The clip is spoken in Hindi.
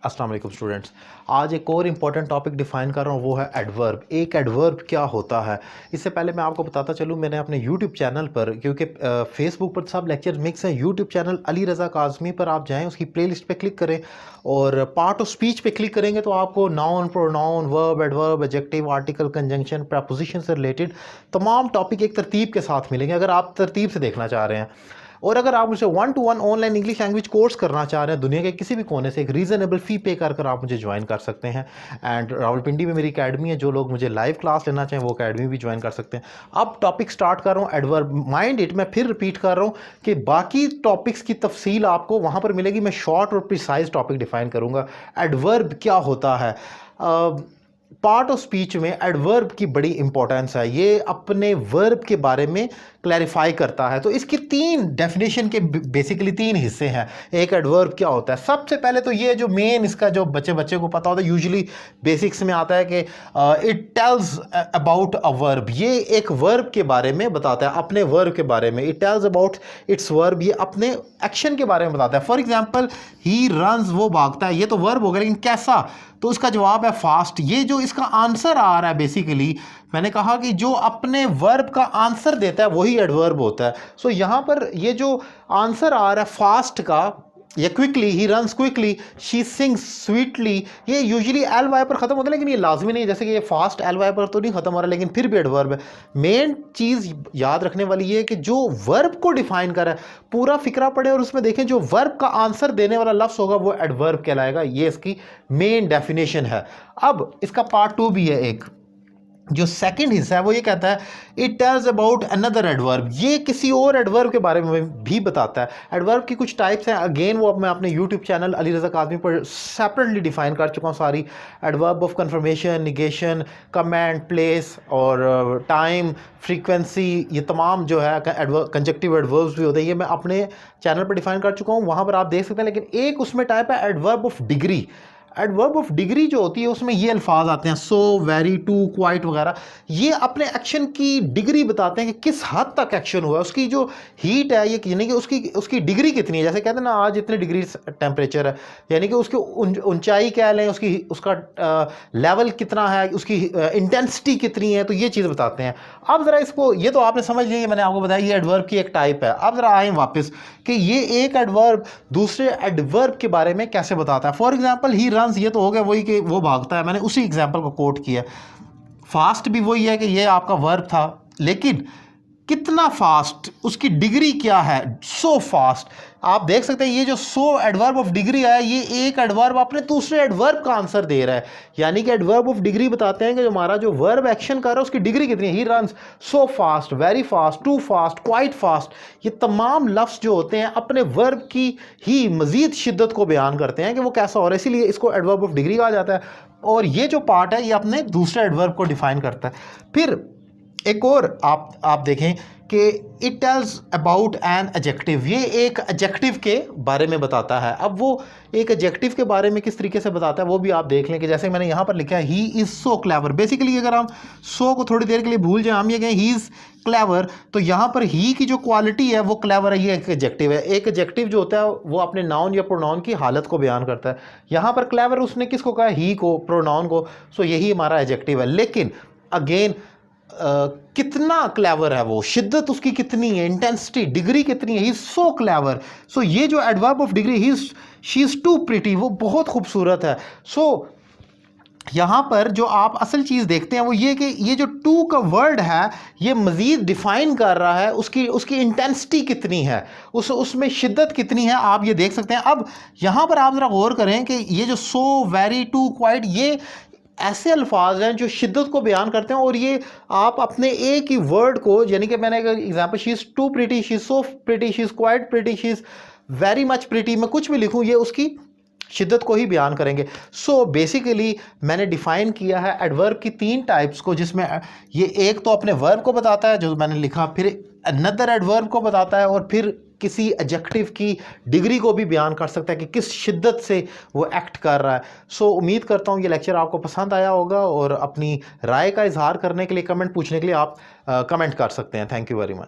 अस्सलाम वालेकुम स्टूडेंट्स। आज एक और इम्पॉर्टेंट टॉपिक डिफाइन कर रहा हूँ, वो है एडवर्ब। एक एडवर्ब क्या होता है, इससे पहले मैं आपको बताता चलूँ, मैंने अपने यूट्यूब चैनल पर, क्योंकि फेसबुक पर सब लेक्चर मिक्स हैं, यूट्यूब चैनल अली रज़ा काज़मी पर आप जाएं, उसकी प्लेलिस्ट पे क्लिक करें और पार्ट ऑफ स्पीच पे क्लिक करेंगे तो आपको noun, pronoun, verb, adverb, adjective, article, conjunction, preposition से रिलेटेड तमाम टॉपिक एक तरतीब के साथ मिलेंगे, अगर आप तरतीब से देखना चाह रहे हैं। और अगर आप मुझे 1-to-1 online English language course करना चाह रहे हैं दुनिया के किसी भी कोने से, एक रीज़नेबल फ़ी पे कर आप मुझे ज्वाइन कर सकते हैं। एंड रावलपिंडी में मेरी अकेडमी है, जो लोग मुझे लाइव क्लास लेना चाहें वो अकेडमी भी ज्वाइन कर सकते हैं। अब टॉपिक स्टार्ट कर रहा हूँ एडवर्ब। माइंड इट, मैं फिर रिपीट कर रहा हूँ कि बाकी टॉपिक्स की तफसील आपको वहाँ पर मिलेगी। मैं शॉर्ट और प्रिसाइज टॉपिक डिफाइन करूँगा। एडवर्ब क्या होता है, पार्ट ऑफ स्पीच में एडवर्ब की बड़ी इंपॉर्टेंस है। ये अपने वर्ब के बारे में क्लैरिफाई करता है। तो इसकी तीन डेफिनेशन के बेसिकली तीन हिस्से हैं। एक एडवर्ब क्या होता है, सबसे पहले तो ये जो मेन इसका जो बच्चे को पता होता है, यूजुअली बेसिक्स में आता है कि it tells about a verb. ये एक वर्ब के बारे में बताता है, अपने वर्ब के बारे में। It tells about it's verb, ये अपने एक्शन के बारे में बताता है। फॉर एग्जाम्पल, ही रन्स, वो भागता है, ये तो वर्ब हो गया, लेकिन कैसा, तो उसका जवाब है फास्ट। ये जो इसका आंसर आ रहा है, बेसिकली मैंने कहा कि जो अपने वर्ब का आंसर देता है वही एडवर्ब होता है। सो यहाँ पर ये जो आंसर आ रहा है फास्ट का, या quickly, he runs quickly, she sings sweetly, ये यूजुअली एल वाई पर ख़त्म होता है, लेकिन ये लाजमी नहीं है। जैसे कि ये फास्ट एल वाई पर तो नहीं ख़त्म हो रहा, लेकिन फिर भी एडवर्ब है। मेन चीज़ याद रखने वाली ये है कि जो वर्ब को डिफाइन कर रहा है, पूरा फिक्रा पड़े और उसमें देखें जो वर्ब का आंसर देने वाला लफ्ज़ होगा वो एडवर्ब कहलाएगा। ये इसकी मेन डेफिनेशन है। अब इसका पार्ट 2 भी है। एक जो सेकंड हिस्सा है वो ये कहता है it tells about another adverb. ये किसी और एडवर्ब के बारे में भी बताता है। एडवर्ब की कुछ टाइप्स हैं, अगेन वो अब मैं अपने यूट्यूब चैनल अली रज़ा काज़मी पर सेपरेटली डिफाइन कर चुका हूँ सारी। Adverb of confirmation, negation, comment, place और टाइम, फ्रीक्वेंसी, ये तमाम जो है कंजक्टिव एडवर्ब्स भी होते हैं, ये मैं अपने चैनल पर डिफाइन कर चुका हूँ, वहाँ पर आप देख सकते हैं। लेकिन एक उसमें टाइप है adverb of degree. Adverb of degree जो होती है उसमें ये अल्फाज आते हैं, सो, वेरी, टू, क्वाइट वगैरह। ये अपने एक्शन की डिग्री बताते हैं कि किस हद तक एक्शन हुआ है, उसकी जो हीट है, ये यानी कि उसकी डिग्री कितनी है। जैसे कहते हैं ना, आज इतने डिग्री टेम्परेचर है, यानी कि उसकी ऊंचाई क्या लें, उसका लेवल कितना है, उसकी इंटेंसिटी कितनी है, तो ये चीज़ बताते हैं। अब ज़रा इसको, ये तो आपने समझ लिया, मैंने आपको बताया ये एडवर्ब की एक टाइप है। अब ज़रा आए वापस कि ये एक एडवर्ब दूसरे एडवर्ब के बारे में कैसे बताता है। फॉर एग्जाम्पल, ही रन्स, ये तो हो गया वही कि वो भागता है, मैंने उसी एग्जाम्पल को कोट किया। फास्ट भी वही है कि ये आपका वर्ब था, लेकिन कितना फास्ट, उसकी डिग्री क्या है, सो फास्ट। आप देख सकते हैं ये जो सो एडवर्ब ऑफ डिग्री है, ये एक एडवर्ब अपने दूसरे एडवर्ब का आंसर दे रहा है। यानी कि एडवर्ब ऑफ डिग्री बताते हैं कि हमारा जो वर्ब एक्शन कर रहा है उसकी डिग्री कितनी है। He runs so fast, very fast, too fast, quite fast. ये तमाम लफ्ज़ जो होते हैं अपने वर्ब की ही मजीद शिद्दत को बयान करते हैं कि वो कैसा हो रहा है, इसीलिए इसको एडवर्ब ऑफ डिग्री कहा जाता है। और ये जो पार्ट है ये अपने दूसरे एडवर्ब को डिफाइन करता है। फिर एक और आप देखें कि it tells about an adjective. ये एक एडजेक्टिव के बारे में बताता है। अब वो एक एडजेक्टिव के बारे में किस तरीके से बताता है वो भी आप देख लें, कि जैसे मैंने यहाँ पर लिखा है he is so clever. Basically अगर हम सो को थोड़ी देर के लिए भूल जाए, हम ये कहें ही इज़ क्लेवर, तो यहाँ पर ही की जो क्वालिटी है वो क्लेवर है, ये एक एडजेक्टिव है। एक एडजेक्टिव जो होता है वो अपने नाउन या प्रोनाउन की हालत को बयान करता है। यहाँ पर क्लेवर उसने किसको कहा, ही को, प्रोनाउन को। सो यही हमारा एडजेक्टिव है। लेकिन अगेन कितना क्लेवर है वो, शिद्दत उसकी कितनी है, इंटेंसिटी, डिग्री कितनी है, he is so clever. So ये जो adverb of degree, he she is too pretty, वो बहुत खूबसूरत है। सो यहाँ पर जो आप असल चीज़ देखते हैं वो ये कि ये जो टू का वर्ड है ये मज़ीद डिफ़ाइन कर रहा है उसकी इंटेंसिटी कितनी है, उसमें शिद्दत कितनी है, आप ये देख सकते हैं। अब यहाँ पर आप ज़रा गौर करें कि ये जो सो, वेरी, टू, क्वाइट, ये ऐसे अल्फाज हैं जो शिद्दत को बयान करते हैं। और ये आप अपने एक ही वर्ड को, यानी कि मैंने अगर example, she is too pretty, she is so pretty, she is quite pretty, she is very much pretty, मैं कुछ भी लिखूं ये उसकी शिद्दत को ही बयान करेंगे। सो बेसिकली मैंने डिफ़ाइन किया है एडवर्ब की तीन टाइप्स को, जिसमें ये एक तो अपने वर्ब को बताता है जो मैंने लिखा, फिर अनदर एडवर्ब को बताता है, और फिर किसी एडजेक्टिव की डिग्री को भी बयान कर सकता है कि किस शिद्दत से वो एक्ट कर रहा है। सो उम्मीद करता हूँ ये लेक्चर आपको पसंद आया होगा, और अपनी राय का इजहार करने के लिए, कमेंट पूछने के लिए आप कमेंट कर सकते हैं। Thank you very much.